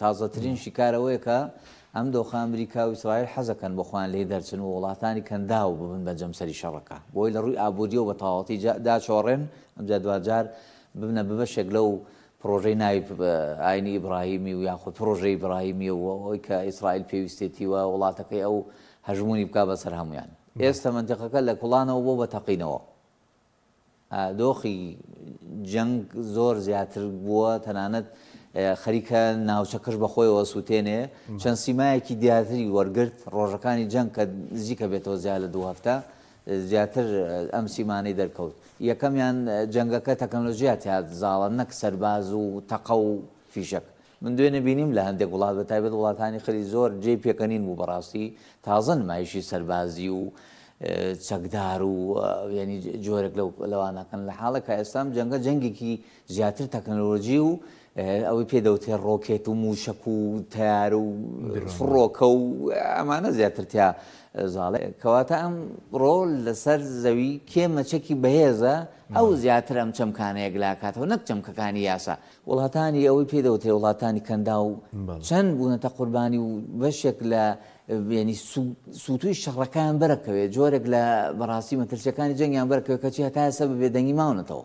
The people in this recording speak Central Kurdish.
تازەترین شیکارەوەیە کە ئەم دۆخە ئەمریکا و ئیسرائیل حەزەکەن بخۆیان لێ دەرچن و وڵاتانی کەندا و ببن بە جەمسەری شەڕەکە بۆی لە ڕووی ئابوووریەوە بە تەواوەتی داچۆڕێن ئەمجا دوجار ببنە ببەشێک لەو پرۆژەی ناوی ئاینی ئیبراهیمی و یاخود پرۆژەی ئیبراهیمی و ئەوەی کە ئیسرائیل پێویستێتیوە وڵاتەکەی ئەو هەژمونی بکا بەسەر هەمویان. ئێستا منتیقەکە لە کوڵانەوە بۆ بە تەقینەوە. دۆخی جەنگ زۆر زیاتر بووە تەنانەت خەریکە ناوچەکەش بەخۆیەوە سووتێنێ چەند سیمایەکی دیاتری وەرگرت ڕۆژەکانی جەنگ کە نزیکە بێتەوە زیاد لە 2 هەفتە زیاتر ئەم سیمانەی دەرکەوت. یەکەمیان جەنگەکە تەکنۆلۆژیا تیا زاڵە نەک سەرباز و تەقە و فیشک. من دوێنێ بینیم لە هەندێک وڵات بە تایبەت وڵاتانی خەری زۆر جێی پێکەنین بوو بەڕاستی تازە نمایشی سەربازی و چەکدار و ینی جۆرێک لەوانەکەن لە حاڵەکە ئێستام جەنگە جەنگێکی زیاتر تەکنۆلۆژی و ئەوەی پێدەوتێ ڕۆکێت و موشک و تیار و فڕۆکە و ئەمانە زیاتر تیا زاڵێ کەواتە ئەم ڕۆل لەسەر زەوی کێمەچەکی بەهێزە ئەو زیاتر ئەم چەمکانەیە گلاکاتەوە نەک چەمکەکانی یاسا وڵاتانی ئەوەی پێدەوتێ وڵاتانی کەندا و چەند بوونەتە قوربانی و بەشێک لە ینی سووتوی شەڕەکان بەرەکەوێت جۆرێک لە بەڕاستی مەترسیەکانی جەنگیان بەرەکەوێت کەچی هەتا ئێستا بە بێدەنگی ماونەتەوە.